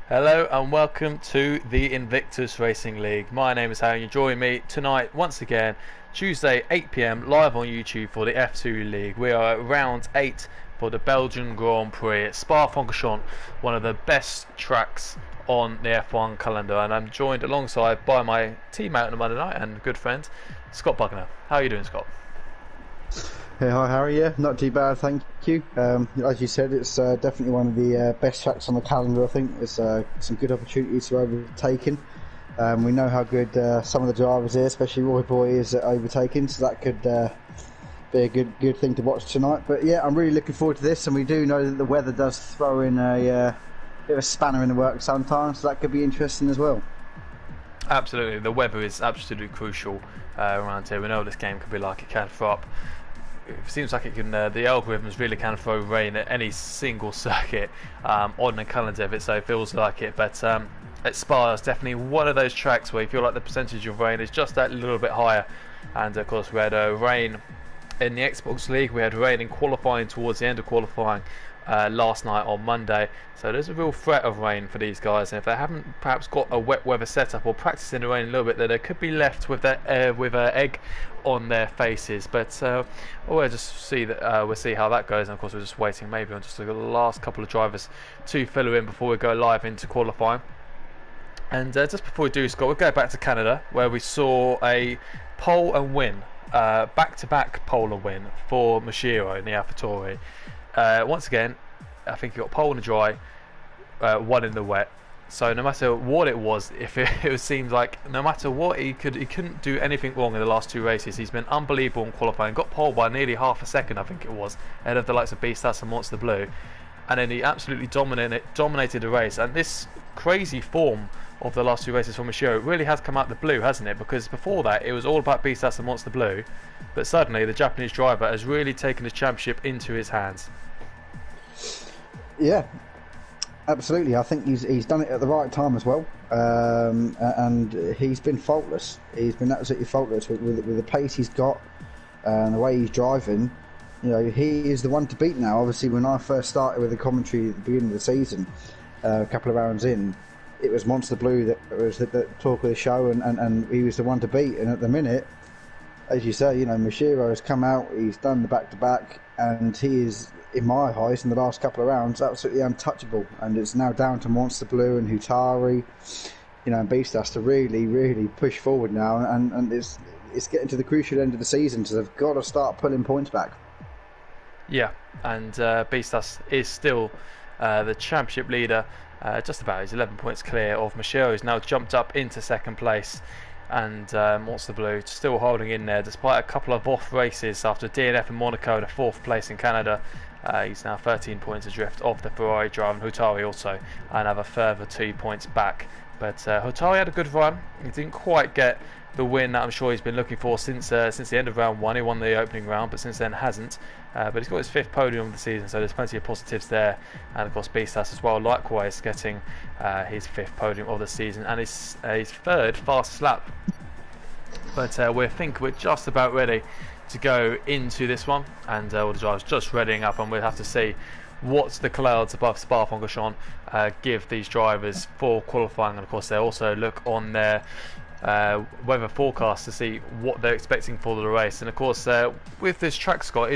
Hello and welcome to the Invictus Racing League. My name is Harry and you're joining me tonight once again, Tuesday 8 PM live on YouTube for the F2 League. We are at round 8 for the Belgian Grand Prix at Spa-Francorchamps, one of the best tracks on the F1 calendar, and I'm joined alongside by my teammate on the Monday night and good friend, Scott Buckner. How are you doing, Scott? Hey, hi Harry, yeah, not too bad, thank you. As you said, it's definitely one of the best tracks on the calendar. I think there's some good opportunities to overtaking. We know how good some of the drivers here, especially Roy Boy, is at overtaking, so that could be a good thing to watch tonight. But yeah, I'm really looking forward to this, and we do know that the weather does throw in a bit of a spanner in the works sometimes, so that could be interesting as well. Absolutely, the weather is absolutely crucial around here. We know what this game could be like. It can throw up. It seems like it can. The algorithms really can throw rain at any single circuit on the calendar of it, so it feels like it. But at Spa, it's definitely one of those tracks where you feel like the percentage of rain is just that little bit higher. And of course, we had rain in the Xbox League. We had rain in qualifying towards the end of qualifying last night on Monday, so there's a real threat of rain for these guys, and if they haven't perhaps got a wet weather setup or practice in the rain a little bit, then they could be left with that egg on their faces. But we'll just see that we'll see how that goes, and of course we're just waiting maybe on just the last couple of drivers to fill in before we go live into qualifying. And just before we do, Scott, we'll go back to Canada, where we saw a pole and win, back-to-back pole and win for Machiro in the AlphaTauri. Once again, I think he got pole in the dry, one in the wet. So no matter what it was, if it seems like no matter what he couldn't do anything wrong in the last two races. He's been unbelievable in qualifying. Got pole by nearly half a second, I think it was, ahead of the likes of Beastas and Monster Blue, and then he absolutely dominated the race. And this crazy form of the last two races for Machiro really has come out the blue, hasn't it? Because before that, it was all about Beastas and Monster Blue, but suddenly the Japanese driver has really taken his championship into his hands. Yeah, absolutely. I think he's done it at the right time as well, and he's been faultless. He's been absolutely faultless with the pace he's got and the way he's driving. You know, he is the one to beat now. Obviously, when I first started with the commentary at the beginning of the season, a couple of rounds in, it was Monster Blue that was the talk of the show, and he was the one to beat. And at the minute, as you say, you know, Machiro has come out, he's done the back-to-back, and he is, in my eyes, in the last couple of rounds, absolutely untouchable. And it's now down to Monster Blue and Hutari, you know, and Beastas to really push forward now, and it's getting to the crucial end of the season, so they've got to start pulling points back. Yeah, and Beastas is still the championship leader, just about. He's 11 points clear of Machiro, who's now jumped up into second place. And Monster Blue still holding in there despite a couple of off races after DNF in Monaco and a fourth place in Canada. He's now 13 points adrift of the Ferrari driver, and Hutari also another further 2 points back. But Hutari had a good run. He didn't quite get the win that I'm sure he's been looking for since the end of round one. He won the opening round, but since then hasn't. But he's got his fifth podium of the season, so there's plenty of positives there. And of course Beastas as well, likewise getting his fifth podium of the season and his third fastest lap. But we think we're just about ready to go into this one, and all the drivers just readying up, and we'll have to see what the clouds above Spa-Francorchamps give these drivers for qualifying. And of course they'll also look on their weather forecast to see what they're expecting for the race. And of course with this track, Scott,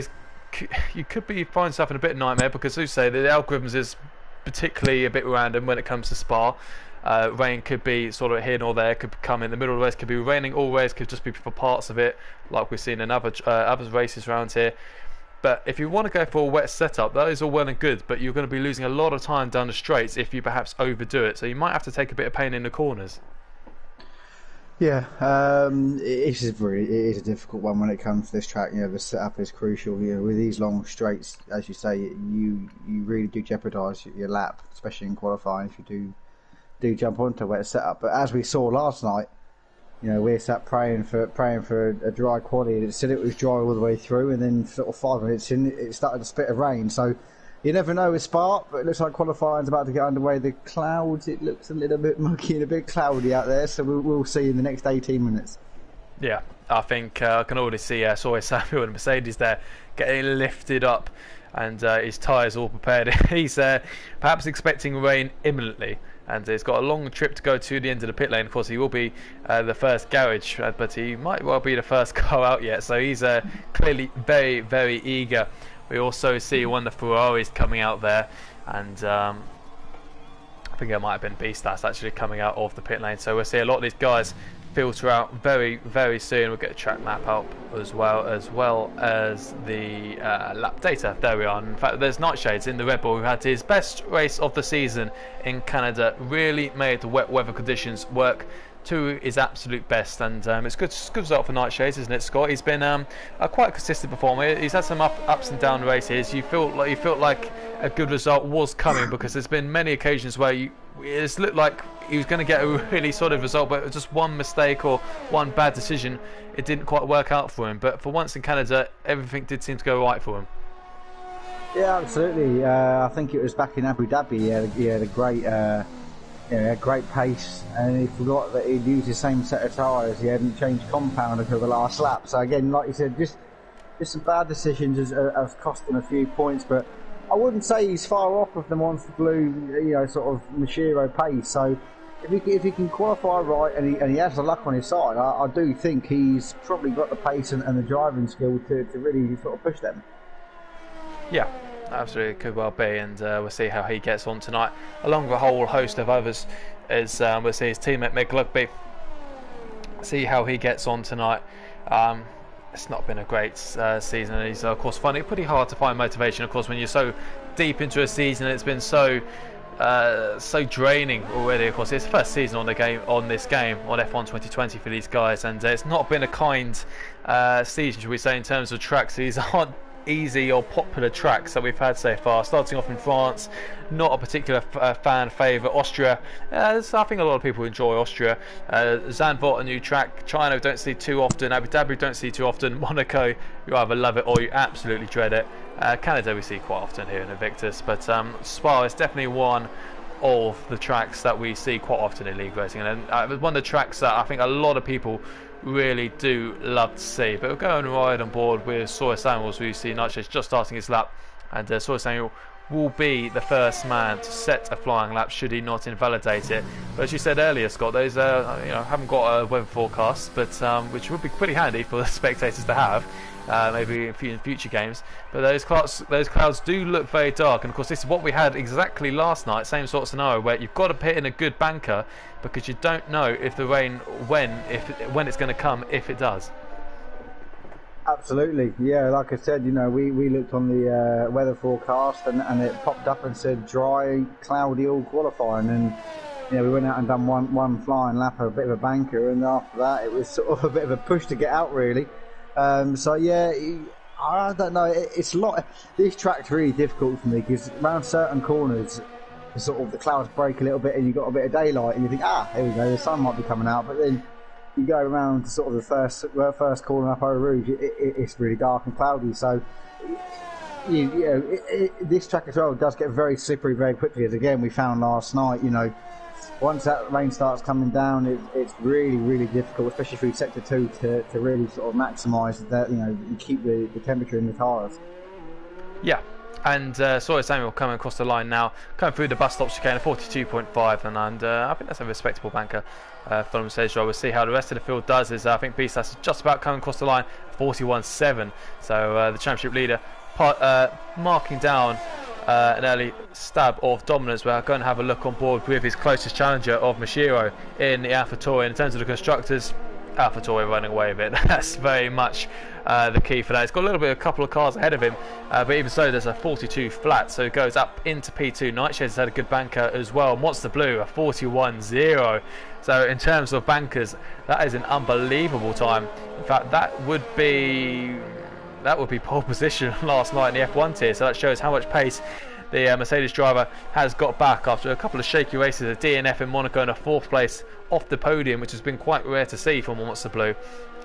you could find yourself in a bit of nightmare, because you say the algorithms is particularly a bit random when it comes to Spa. Rain could be sort of here nor there, could come in the middle of the race, could be raining all race, could just be for parts of it, like we've seen in other races around here. But if you want to go for a wet setup, that is all well and good, but you're going to be losing a lot of time down the straights if you perhaps overdo it, so you might have to take a bit of pain in the corners. Yeah, it is a difficult one when it comes to this track. You know, the setup is crucial. You know, with these long straights, as you say, you really do jeopardise your lap, especially in qualifying if you do jump onto a wet setup. But as we saw last night, you know, we sat praying for a dry quali, and it said it was dry all the way through, and then sort of 5 minutes in, it started to spit of rain. So you never know with Spa, but it looks like qualifying's about to get underway. The clouds, it looks a little bit muggy and a bit cloudy out there, so we'll see in the next 18 minutes. Yeah, I think I can already see Soy Samuel and Mercedes there getting lifted up and his tyres all prepared. He's perhaps expecting rain imminently, and he's got a long trip to go to the end of the pit lane. Of course, he will be the first garage, but he might well be the first car out yet, so he's clearly very, very eager. We also see one of the Ferraris coming out there, and I think it might have been Beastas actually coming out of the pit lane. So we'll see a lot of these guys filter out very, very soon. We'll get a track map up as well as the lap data. There we are. In fact, there's Nightshades in the Red Bull, who had his best race of the season in Canada. Really made the wet weather conditions work to his absolute best, and it's good result for Nightshades, isn't it, Scott? He's been a quite consistent performer. He's had some ups and down races. You felt like a good result was coming, because there's been many occasions where it's looked like he was going to get a really solid result, but just one mistake or one bad decision, it didn't quite work out for him. But for once in Canada, everything did seem to go right for him. Yeah, absolutely. I think it was back in Abu Dhabi. He had a great. Great pace, and he forgot that he'd used the same set of tyres. He hadn't changed compound until the last lap. So again, like you said, just some bad decisions has cost him a few points. But I wouldn't say he's far off of the Monster Blue, sort of Machiro pace. So if he can qualify right, and he has the luck on his side, I do think he's probably got the pace and the driving skill to really sort of push them. Yeah. Absolutely, could well be, and we'll see how he gets on tonight, along with a whole host of others. As we'll see his teammate Mick Lugby, see how he gets on tonight. It's not been a great season, and he's of course finding it pretty hard to find motivation. Of course, when you're so deep into a season, it's been so draining already. Of course, it's the first season on this game on F1 2020 for these guys, and it's not been a kind season, should we say, in terms of tracks. These aren't easy or popular tracks that we've had so far. Starting off in France, not a particular fan favourite. Austria, I think a lot of people enjoy Austria. Zandvoort, a new track. China, we don't see too often. Abu Dhabi, we don't see too often. Monaco, you either love it or you absolutely dread it. Canada, we see quite often here in Invictus, but Spa is definitely one of the tracks that we see quite often in league racing, and one of the tracks that I think a lot of people really do love to see. But we'll go and ride on board with Sawyer Samuels. We see Nightshades just starting his lap, and Sawyer Samuel will be the first man to set a flying lap should he not invalidate it. But as you said earlier, Scott, those haven't got a weather forecast, but which would be pretty handy for the spectators to have. Maybe in future games, but those clouds do look very dark, and of course this is what we had exactly last night. Same sort of scenario where you've got to pit in a good banker, because you don't know if the rain when it's going to come, if it does. Absolutely, yeah. Like I said, we looked on the weather forecast, and it popped up and said dry, cloudy, all qualifying, and we went out and done one flying lap, a bit of a banker, and after that it was sort of a bit of a push to get out, really. So yeah, I don't know. It's a lot. These tracks are really difficult for me, because around certain corners, sort of the clouds break a little bit, and you've got a bit of daylight, and you think, here we go, the sun might be coming out. But then you go around to sort of the first corner up Eau Rouge, it's really dark and cloudy. So this track as well does get very slippery very quickly, as again we found last night. Once that rain starts coming down, it's really, really difficult, especially through sector 2, to really sort of maximise that, you keep the temperature in the tyres. Yeah, and Sawyer Samuel coming across the line now, coming through the bus stop chicane, 42.5, and I think that's a respectable banker for him. Says we'll see how the rest of the field does. I think Beastas is just about coming across the line, 41.7. So the championship leader marking down an early stab of dominance. We're going to have a look on board with his closest challenger of Machiro in the AlphaTauri. In terms of the constructors, AlphaTauri running away with it. That's very much the key for that. It's got a couple of cars ahead of him, but even so, there's a 42 flat, so it goes up into P2. Nightshades has had a good banker as well. Monster Blue, a 41.0. So in terms of bankers, that is an unbelievable time. In fact, that would be pole position last night in the F1 tier, so that shows how much pace the Mercedes driver has got back after a couple of shaky races, a DNF in Monaco and a 4th place off the podium, which has been quite rare to see from Monster Blue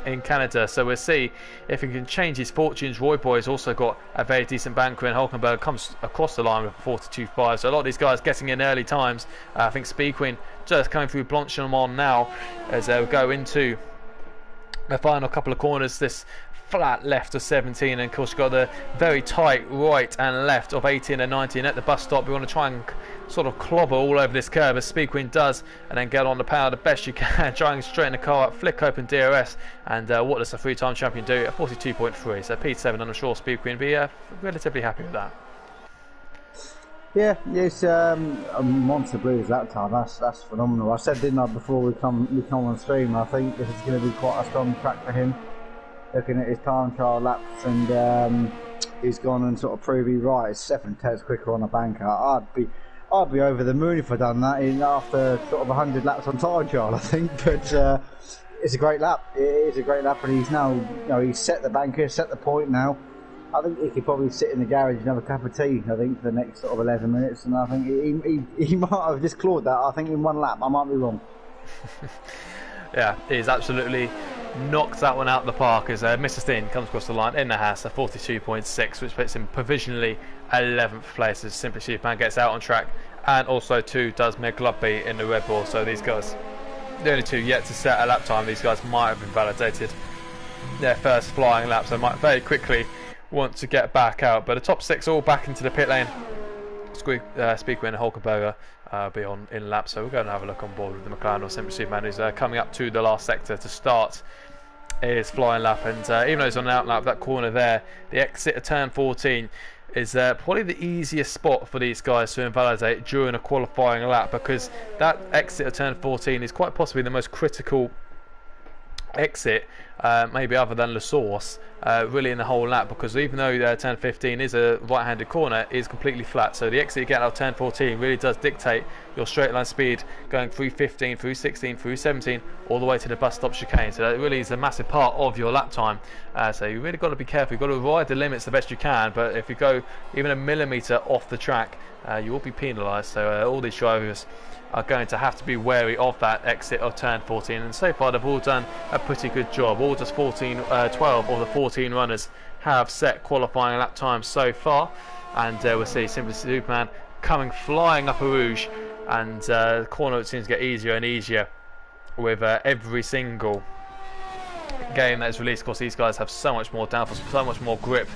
in Canada. So we'll see if he can change his fortunes. Roy Boy has also got a very decent banker, and Hulkenberg comes across the line with a 42.5. So a lot of these guys getting in early times. I think Speed Queen just coming through Blanchimont now as they'll go into the final couple of corners. This flat left of 17, and of course you've got the very tight right and left of 18 and 19 at the bus stop. We want to try and sort of clobber all over this curve as Speed Queen does, and then get on the power the best you can, try and straighten the car up, flick open DRS, and what does a 3-time champion do? A 42.3, so P7, and I'm sure Speed Queen will be relatively happy with that. Yeah, yes, Monster Blues that time. That's phenomenal. I said, didn't I, before we come on stream, I think this is going to be quite a strong track for him. Looking at his time trial laps, and he's gone and sort of proved he's right. It's 7/10 quicker on a banker. I'd be over the moon if I'd done that after sort of 100 laps on time trial, I think. But it's a great lap. It is a great lap, and he's now, he's set the banker, set the point now. I think he could probably sit in the garage and have a cup of tea, I think, for the next sort of 11 minutes, and I think he might have just clawed that, I think, in one lap. I might be wrong. Yeah, he's absolutely knocked that one out of the park as Mr. Steen comes across the line in the Haas, a 42.6, which puts him provisionally 11th place as Simply Superman gets out on track, and also too does McLubby in the Red Bull. So these guys, the only two yet to set a lap time, these guys might have invalidated their first flying lap, so might very quickly want to get back out. But the top 6 all back into the pit lane. Speedway and Hulkenberger be on in lap, so we're going to have a look on board with the McLaren or Simply Superman, who's coming up to the last sector to start his flying lap. And even though he's on an out lap, that corner there, the exit of turn 14 is probably the easiest spot for these guys to invalidate during a qualifying lap, because that exit of turn 14 is quite possibly the most critical exit, maybe other than La Source, really in the whole lap, because even though turn 15 is a right-handed corner, it is completely flat. So the exit you get out of turn 14 really does dictate your straight line speed going through 15, through 16, through 17, all the way to the bus stop chicane. So that really is a massive part of your lap time. So you really got to be careful. You've got to ride the limits the best you can, but if you go even a millimetre off the track, you will be penalised. So all these drivers are going to have to be wary of that exit of turn 14, and so far they've all done a pretty good job. All just 12 of the 14 runners have set qualifying lap times so far, and we'll see Simply Superman coming flying up a Rouge, and the corner seems to get easier and easier with every single game that is released. Of course, these guys have so much more downforce, so much more grip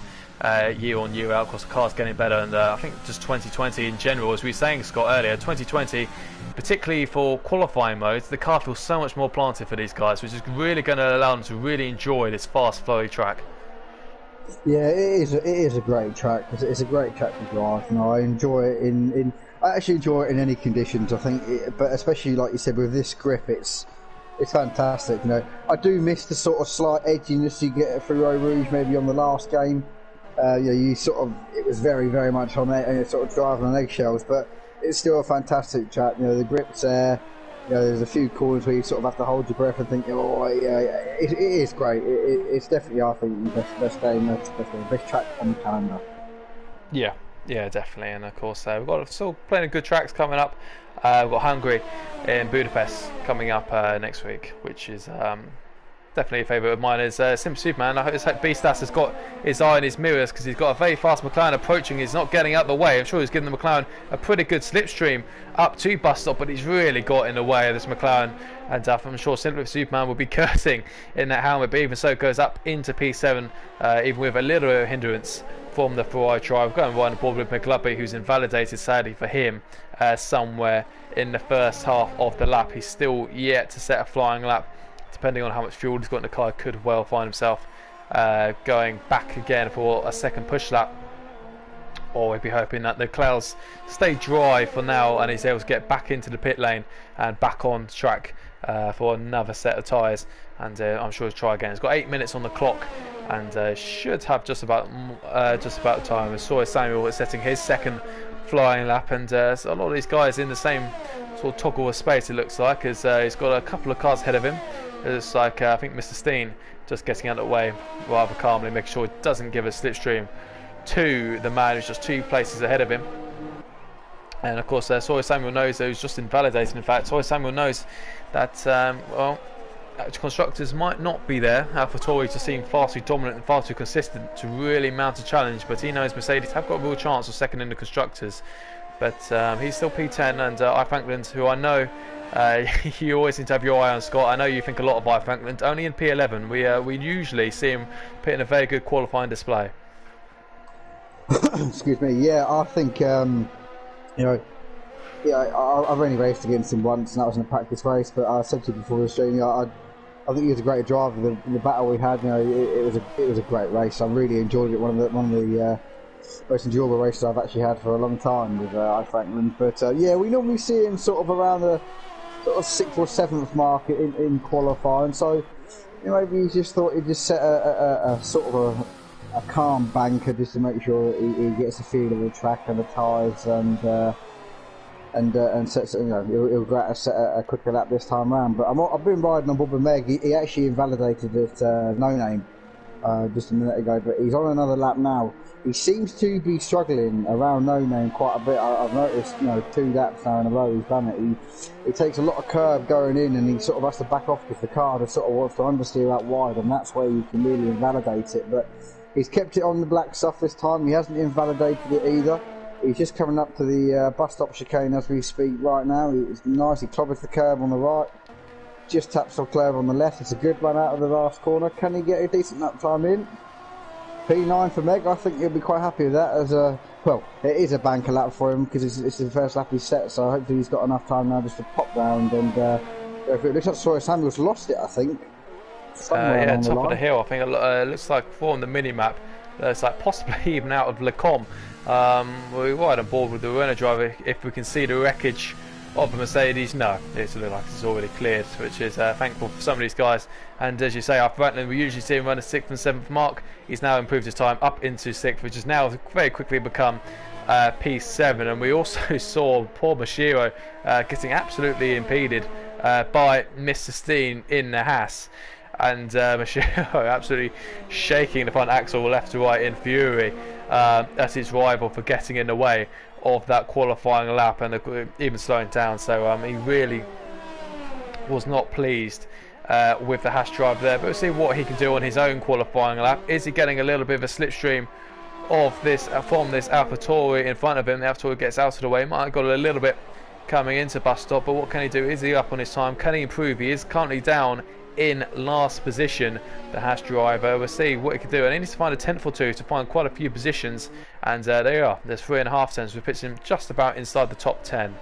year on year out. Of course, the car's getting better, and I think just 2020 in general, as we were saying, Scott, earlier, 2020, particularly for qualifying modes, the car feels so much more planted for these guys, which is really going to allow them to really enjoy this fast, flowy track. Yeah, it is a great track. It's a great track to drive, and I enjoy it I actually enjoy it in any conditions, I think, but especially, like you said, with this grip, it's fantastic. I do miss the sort of slight edginess you get through Eau Rouge, maybe on the last game. You sort of, it was very, very much on there, and you're sort of driving on eggshells, but it's still a fantastic track. The grip's there. There's a few corners where you sort of have to hold your breath and think, oh yeah, it is great. It's definitely, I think, the best game, the best track on the calendar. Yeah, definitely. And of course, we've got still plenty of good tracks coming up. We've got Hungary in Budapest coming up next week, which is definitely a favourite of mine. Is Simply Superman. I hope B-Stas has got his eye in his mirrors, because he's got a very fast McLaren approaching. He's not getting out the way. I'm sure he's giving the McLaren a pretty good slipstream up to bus stop, but he's really got in the way of this McLaren, and I'm sure Simply Superman will be cursing in that helmet, but even so goes up into P7, even with a little bit of hindrance from the Ferrari drive. Going right on board with McLubby, who's invalidated, sadly for him, somewhere in the first half of the lap. He's still yet to set a flying lap. Depending on how much fuel he's got in the car, could well find himself going back again for a second push lap, or we'd be hoping that the clouds stay dry for now and he's able to get back into the pit lane and back on track for another set of tyres, and I'm sure he'll try again. He's got 8 minutes on the clock, and should have just about time. As Sawyer Samuel is setting his second flying lap, and so a lot of these guys in the same sort of toggle of space, it looks like, as he's got a couple of cars ahead of him. It's like I think Mr. Steen just getting out of the way rather calmly, making sure he doesn't give a slipstream to the man who's just 2 places ahead of him. And of course, Sawyer Samuel knows that he's just invalidated. In fact, Sawyer Samuel knows that constructors might not be there. AlphaTauri just seem far too dominant and far too consistent to really mount a challenge, but he knows Mercedes have got a real chance of second in the constructors. but he's still P10, and I Frankland, who I know you always seem to have your eye on, Scott. I know you think a lot of I Frankland, only in P11. We usually see him put in a very good qualifying display. Excuse me. Yeah, I think you know. Yeah, I've only raced against him once, and that was in a practice race. But I said to you before the stream, I think he was a great driver. The battle we had, you know, it was a great race. I really enjoyed it. One of the most enjoyable races I've actually had for a long time with I Franklin. But yeah, we normally see him sort of around the sort of 6th or 7th mark in qualifying. So you know, maybe he just thought he'd just set a sort of a calm banker just to make sure he gets a feel of the track and the tyres and sets, you know, he'll go out and set a quicker lap this time round. But I've been riding on Bob and Meg. He actually invalidated it no name just a minute ago, but he's on another lap now. He seems to be struggling around no name quite a bit. I've noticed, you know, 2 laps now in a row he's done it. He takes a lot of curb going in, and he sort of has to back off because the car just sort of wants to understeer out wide, and that's where you can really invalidate it. But he's kept it on the black stuff this time. He hasn't invalidated it either. He's just coming up to the bus stop chicane as we speak right now. It's nice. He clobbers the curb on the right, just taps the curb on the left. It's a good run out of the last corner. Can he get a decent lap time in? P9 for Meg. I think he'll be quite happy with that. Well, it is a banker lap for him because it's the first lap he's set. So hopefully he's got enough time now just to pop round. And if it looks like Sawyer Samuels lost it, I think. Yeah, top of the hill. I think it looks like from the mini map, it's like possibly even out of Lecom. We're right on board with the Renault driver. If we can see the wreckage of the Mercedes, no, it looks like it's already cleared, which is thankful for some of these guys. And as you say, after Franklin, we usually see him run a 6th and 7th mark. He's now improved his time up into 6th, which has now very quickly become P7. And we also saw poor Mashiro getting absolutely impeded by Mr. Steen in the Haas. And Mashiro absolutely shaking the front axle left to right in fury at his rival for getting in the way of that qualifying lap and even slowing down. So he really was not pleased with the Haas driver there. But we'll see what he can do on his own qualifying lap. Is he getting a little bit of a slipstream of this from this AlphaTauri in front of him? The AlphaTauri gets out of the way. Might have got a little bit coming into bus stop, but what can he do? Is he up on his time? Can he improve? He is currently down in last position, the Haas driver. We'll see what he can do, and he needs to find a 10th or 2 to find quite a few positions, and there you are. There's 3.5 tenths, which puts him just about inside the top 10.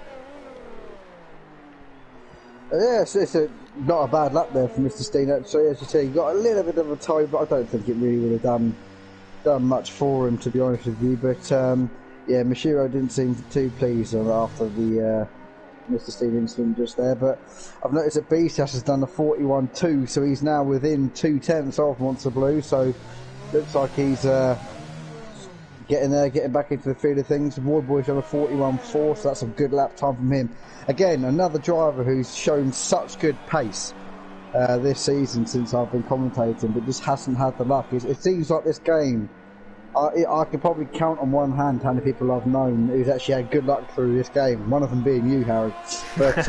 Yeah, it's not a bad lap there for Mr. Steen. So as you say, he got a little bit of a tie, but I don't think it really would have done much for him, to be honest with you. But yeah, Mashiro didn't seem too pleased after the Mr. Steen incident just there. But I've noticed that Bsas has done a 41.2, so he's now within 2 tenths of Monster Blue. So looks like he's getting there, getting back into the field of things. Ward Boy's on a 41.4, so that's a good lap time from him. Again, another driver who's shown such good pace this season since I've been commentating, but just hasn't had the luck. It seems like this game, I can probably count on one hand how many people I've known who's actually had good luck through this game. One of them being you, Harry. But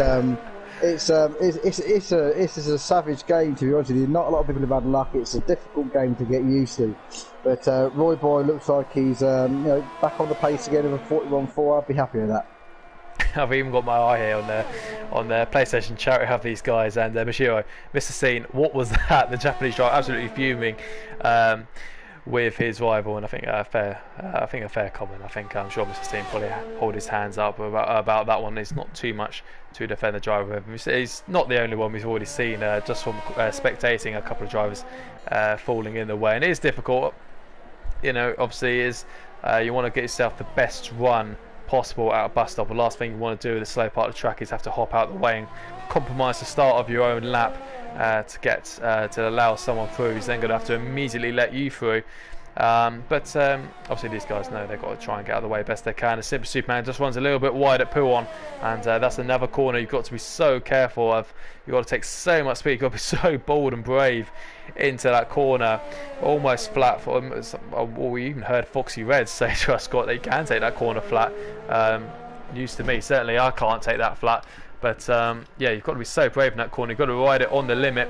it's a savage game, to be honest with you. Not a lot of people have had luck. It's a difficult game to get used to. But Roy Boy looks like he's back on the pace again of a 41.4. I'd be happy with that. I've even got my eye here on the PlayStation charity of these guys, and Mashiro, Mr. Steen, what was that? The Japanese driver absolutely fuming with his rival, and I think a fair comment. I'm sure Mr. Steen probably hold his hands up about that one. There's not too much to defend the driver. He's not the only one we've already seen just from spectating a couple of drivers falling in the way, and it is difficult. You know, obviously, you want to get yourself the best run possible out of bus stop. The last thing you want to do with the slow part of the track is have to hop out the way and compromise the start of your own lap to allow someone through who's then going to have to immediately let you through. But obviously these guys know they've got to try and get out of the way best they can. The Super Superman just runs a little bit wide at Pouon, and that's another corner you've got to be so careful of. You've got to take so much speed. You've got to be so bold and brave into that corner, almost flat. We even heard Foxy Red say to us, Scott, they can take that corner flat. News to me, certainly I can't take that flat. But yeah, you've got to be so brave in that corner. You've got to ride it on the limit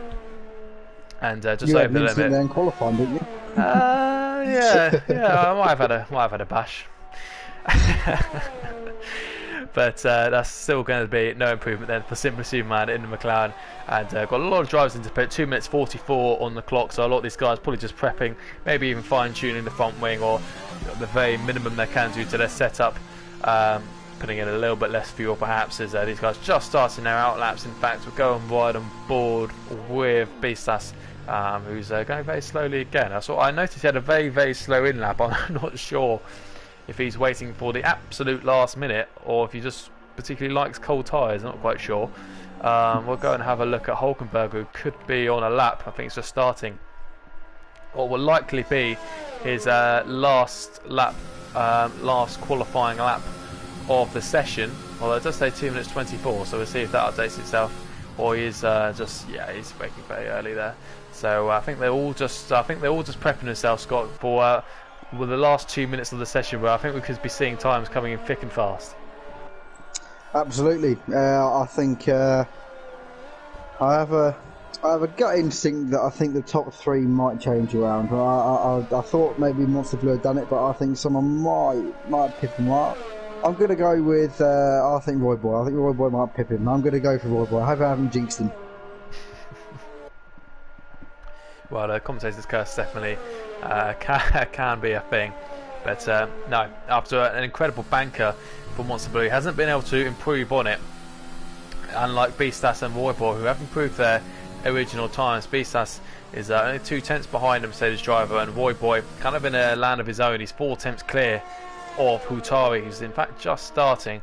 and just over the limit. You then qualifying, didn't you? Yeah, I might have had a bash. But that's still going to be no improvement then for Simply Superman in the McLaren. And got a lot of drivers into pit, 2 minutes 44 on the clock, so a lot of these guys probably just prepping, maybe even fine-tuning the front wing, or the very minimum they can do to their setup, putting in a little bit less fuel perhaps, as these guys just starting their outlaps. In fact, we're going wide on board with Beastas, who's going very slowly again. I noticed he had a very, very slow in-lap. I'm not sure if he's waiting for the absolute last minute or if he just particularly likes cold tyres. Not quite sure. We'll go and have a look at Hulkenberg, who could be on a lap. I think it's just starting. What will likely be his last lap, last qualifying lap of the session. Although it does say 2 minutes 24, so we'll see if that updates itself, or he's he's braking very early there. So I think they're all just prepping themselves, Scott, for the last 2 minutes of the session, where I think we could be seeing times coming in thick and fast. Absolutely. I think I have a gut instinct that I think the top three might change around. I thought maybe Monster Blue had done it, but I think someone might pip him up. I'm going to go with I think Roy Boy. I think Roy Boy might pip him. I'm going to go for Roy Boy. I hope I haven't jinxed him. Well, the commentator's curse definitely can be a thing, but no. After an incredible banker for Monster Blue, he hasn't been able to improve on it. Unlike Beastas and Roy Boy, who have improved their original times, Beastas is only 2 tenths behind the Mercedes driver, and Roy Boy kind of in a land of his own. He's 4 tenths clear of Hutari, who's in fact just starting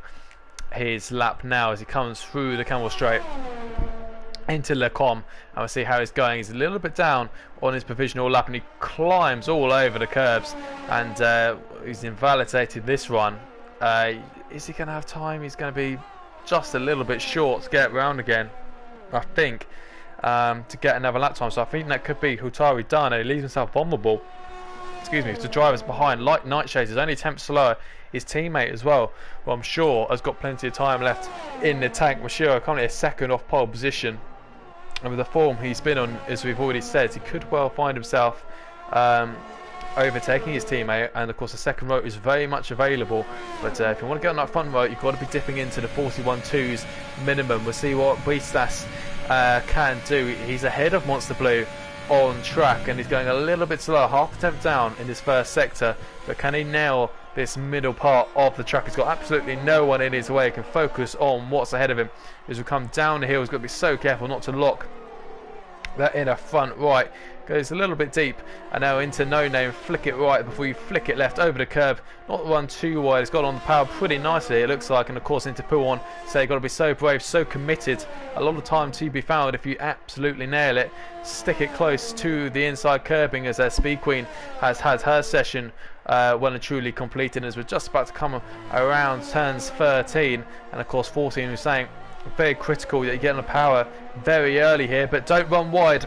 his lap now as he comes through the Camel Straight into Le Com, and we'll see how he's going. He's a little bit down on his provisional lap, and he climbs all over the curbs, and he's invalidated this run. Is he going to have time? He's going to be just a little bit short to get round again, I think, to get another lap time. So I think that could be Hutari done, and he leaves himself vulnerable. Excuse me, the drivers behind, like Nightshades, is only 10 slower. His teammate as well, who I'm sure has got plenty of time left in the tank. Mashiro currently a second off pole position, and with the form he's been on, as we've already said, he could well find himself overtaking his teammate. And of course the second row is very much available, but if you want to get on that front row, you've got to be dipping into the 41.2s minimum. We'll see what Beastas can do. He's ahead of Monster Blue on track, and he's going a little bit slower, half a tenth down in his first sector, but can he nail this middle part of the track? He's got absolutely no one in his way. He can focus on what's ahead of him. As we come down the hill, he's got to be so careful not to lock that inner front right. Goes a little bit deep, and now into No Name. Flick it right before you flick it left over the curb. Not run too wide. It's got on the power pretty nicely, it looks like, and of course into Puon. So you've got to be so brave, so committed. A lot of time to be found if you absolutely nail it. Stick it close to the inside curbing, as Speed Queen has had her session well and truly completed, as we're just about to come around turns 13, and of course 14 was saying very critical that you get on the power very early here, but don't run wide.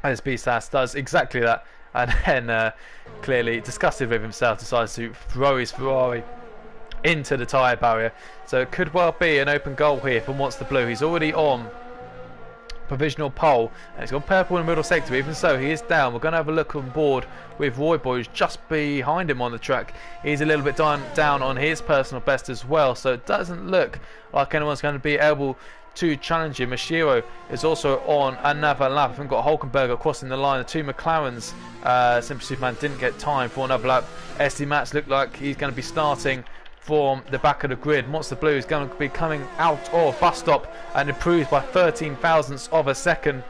As Beastas does exactly that, and then clearly disgusted with himself, decides to throw his Ferrari into the tyre barrier. So it could well be an open goal here for Monster Blue. He's already on provisional pole, and he's got purple in the middle sector. Even so, he is down. We're going to have a look on board with Roy Boy, who's just behind him on the track. He's a little bit down on his personal best as well, so it doesn't look like anyone's going to be able to challenge him. Mashiro is also on another lap. I think we've got Hulkenberg crossing the line. The two McLarens, Simply Superman didn't get time for another lap. SD Mats looked like he's going to be starting from the back of the grid. Monster Blue is going to be coming out of bus stop and improves by 13 thousandths of a second.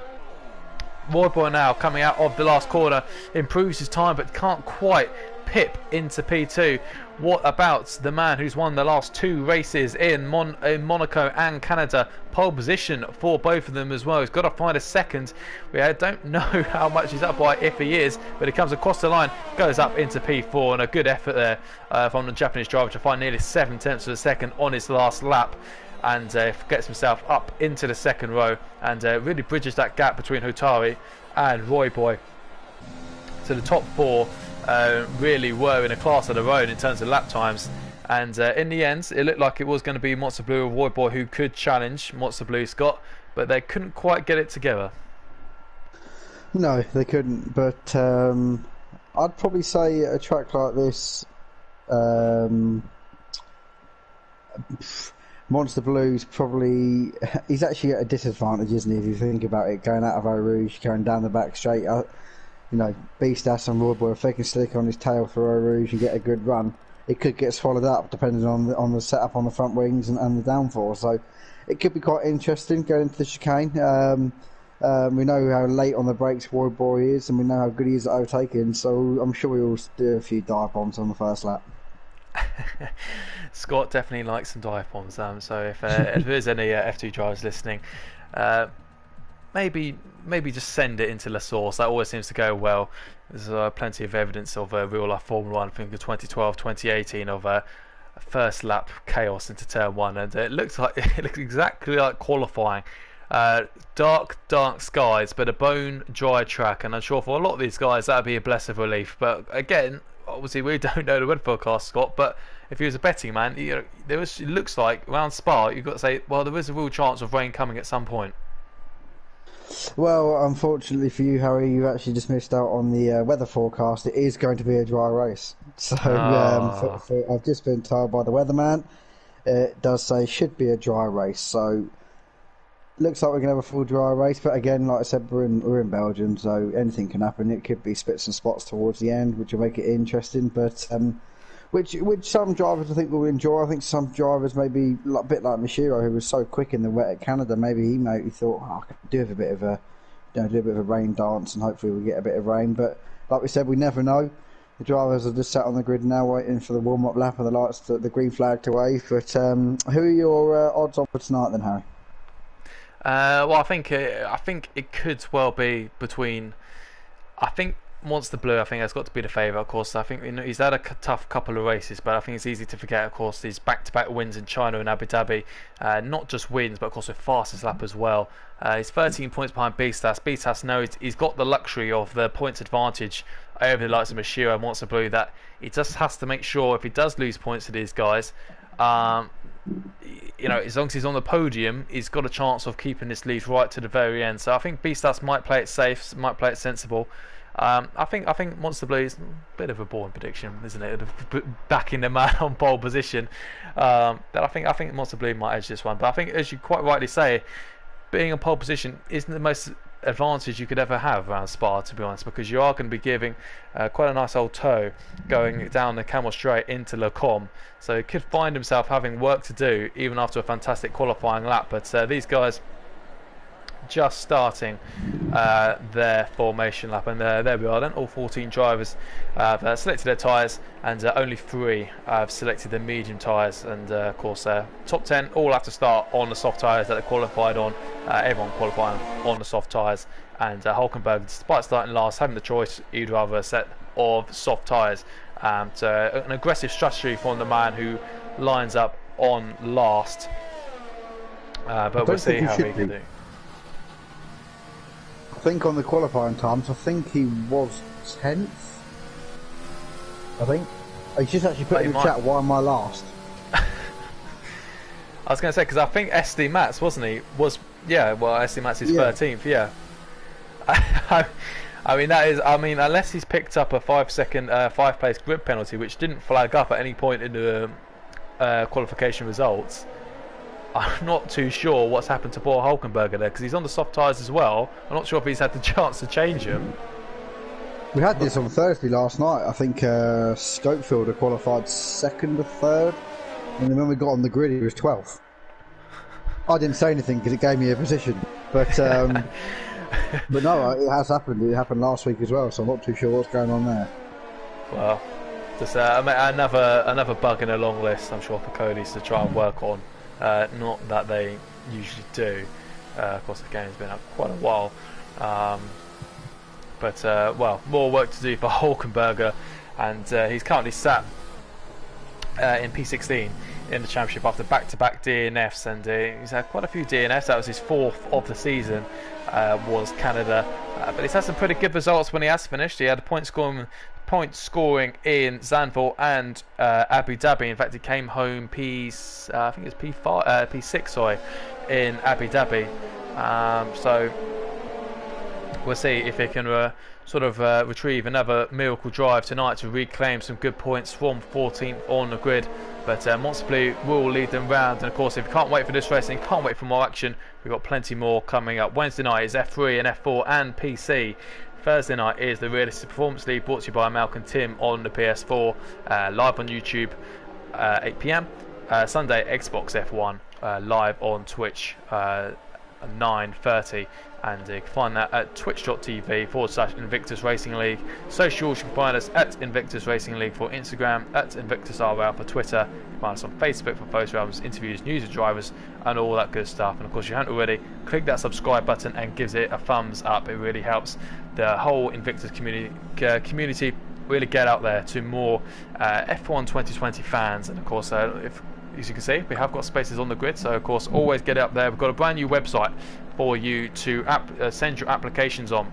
Roy Boy now coming out of the last corner, improves his time but can't quite pip into P2. What about the man who's won the last 2 races in Monaco and Canada? Pole position for both of them as well. He's got to find a second. We don't know how much he's up by, if he is, but he comes across the line, goes up into P4, and a good effort there from the Japanese driver to find nearly 7 tenths of a second on his last lap, and gets himself up into the second row, and really bridges that gap between Hutari and Roy Boy. So the top 4 really were in a class of their own in terms of lap times, and in the end it looked like it was going to be Monster Blue or Roy Boy who could challenge Monster Blue, Scott, but they couldn't quite get it together. No, they couldn't, but I'd probably say a track like this, Monster Blue's probably, he's actually at a disadvantage, isn't he? If you think about it, going out of Eau Rouge, going down the back straight, you know, Beastas and Roy Boy, if they can slick on his tail for Eau Rouge and get a good run, it could get swallowed up depending on the setup on the front wings and the downforce. So it could be quite interesting going into the chicane. We know how late on the brakes Roy Boy is, and we know how good he is at overtaking, so I'm sure we'll do a few dive bombs on the first lap. Scott definitely likes some dive bombs, so if there's any F2 drivers listening, maybe just send it into La Source. That always seems to go well. There's plenty of evidence of real life Formula 1, I think of 2012, 2018, of first lap chaos into turn 1, and it looks exactly like qualifying. Dark skies, but a bone dry track, and I'm sure for a lot of these guys that'd be a blessed of relief. But again, obviously we don't know the weather forecast, Scott, but if he was a betting man, it looks like around Spa you've got to say, well, there is a real chance of rain coming at some point. Well, unfortunately for you, Harry, you've actually just missed out on the weather forecast. It is going to be a dry race. So I've just been told by the weatherman, it does say should be a dry race. So looks like we're going to have a full dry race. But again, like I said, we're in Belgium, so anything can happen. It could be spits and spots towards the end, which will make it interesting. But which some drivers I think will enjoy. I think some drivers maybe a bit like Mishiro, who was so quick in the wet at Canada. Maybe he thought, I could do with a bit of a rain dance, and hopefully we get a bit of rain. But like we said, we never know. The drivers are just sat on the grid now, waiting for the warm-up lap and the lights, the green flag to wave. But who are your odds on for tonight, then, Harry? Well, I think it could well be between. I think Monster Blue, I think, has got to be the favourite. Of course, I think he's had a tough couple of races, but I think it's easy to forget. Of course, these back-to-back wins in China and Abu Dhabi, not just wins, but of course with fastest lap as well. He's 13 points behind Beastas. Beastas knows he's got the luxury of the points advantage over the likes of Mashiro and Monster Blue. That he just has to make sure if he does lose points to these guys. As long as he's on the podium, he's got a chance of keeping this lead right to the very end. So I think Beastas might play it safe, might play it sensible. I think Monster Blue is a bit of a boring prediction, isn't it? Backing the man on pole position. But I think Monster Blue might edge this one. But I think, as you quite rightly say, being on pole position isn't the most advantage you could ever have around Spa, to be honest, because you are going to be giving quite a nice old toe going down the Camel Straight into Le Com, so he could find himself having work to do even after a fantastic qualifying lap. But these guys just starting their formation lap, and there we are then. All 14 drivers have selected their tyres, and only 3 have selected the medium tyres, and of course top 10 all have to start on the soft tyres that they qualified on. Everyone qualifying on the soft tyres, and Hulkenberg, despite starting last, having the choice, he'd rather a set of soft tyres. So an aggressive strategy from the man who lines up on last, but we'll see how he can do. I think on the qualifying times, I think he was 10th. I think he's just actually put in the chat, why am I last? I was going to say, because I think SD Mats, wasn't he? SD Mats is 13th. Yeah. I mean that is. I mean, unless he's picked up a 5-second 5-place grid penalty, which didn't flag up at any point in the qualification results. I'm not too sure what's happened to poor Hulkenberg there, because he's on the soft tyres as well. I'm not sure if he's had the chance to change them. We had this on Thursday last night. I think Schofield had qualified 2nd or 3rd, and then when we got on the grid he was 12th. I didn't say anything because it gave me a position, but but no, it has happened. It happened last week as well, so I'm not too sure what's going on there. Well, just another bug in a long list, I'm sure, for Cody's to try and work on. Not that they usually do. Of course, the game's been up quite a while, but well, more work to do for Hulkenberger, and he's currently sat in P16 in the championship after back-to-back DNFs, and he's had quite a few DNFs. That was his 4th of the season, was Canada, but he's had some pretty good results when he has finished. He had a point scoring in Zandvoort and Abu Dhabi. In fact, he came home I think it's P6, sorry, in Abu Dhabi. So we'll see if they can retrieve another miracle drive tonight to reclaim some good points from 14th on the grid. But Monster Blue will lead them round, and of course if you can't wait for this racing, can't wait for more action, we've got plenty more coming up. Wednesday night is F3 and F4 and PC. Thursday night is the Realistic Performance League, brought to you by Malc and Tim on the PS4, live on YouTube 8 PM. Sunday Xbox F1 live on Twitch 9:30, and you can find that at twitch.tv/Invictus Racing League. Socials, you can find us at Invictus Racing League for Instagram, at Invictus RL for Twitter. You can find us on Facebook for photographs, interviews, news of drivers, and all that good stuff. And of course, if you haven't already, click that subscribe button and gives it a thumbs up. It really helps the whole Invictus community really get out there to more F1 2020 fans. And of course, as you can see, we have got spaces on the grid, so of course always get it up there. We've got a brand new website for you to send your applications on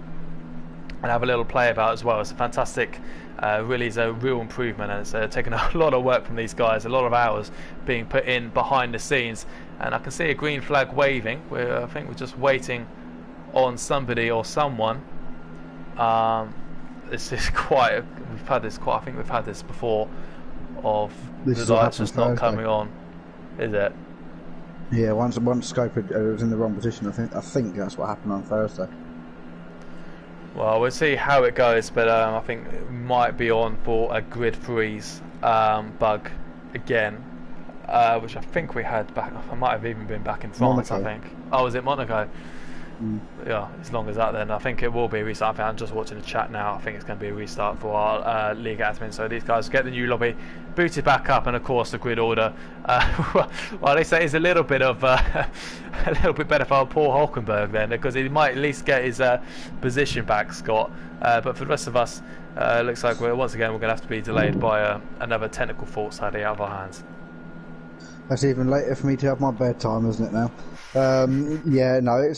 and have a little play about as well. It's a fantastic, really is a real improvement, and it's taken a lot of work from these guys, a lot of hours being put in behind the scenes. And I can see a green flag waving. I think we're just waiting on somebody or someone. This is quite, I think we've had this before, of the lights just not coming on, is it? Yeah, once Scope was in the wrong position. I think that's what happened on Thursday. Well, we'll see how it goes, but I think it might be on for a grid freeze bug again, which I think we had back. I might have even been back in France. Monaco. I think. Oh, was it Monaco? Yeah, as long as that, then I think it will be a restart. I'm just watching the chat now. I think it's going to be a restart for our league admin. So these guys get the new lobby booted back up, and of course the grid order. Well, they say it's a little bit of a little bit better for Paul Hulkenberg then, because he might at least get his position back, Scott. But for the rest of us, it looks like once again we're going to have to be delayed by another technical fault sadly out of our hands. That's even later for me to have my bedtime, isn't it now? Yeah, no,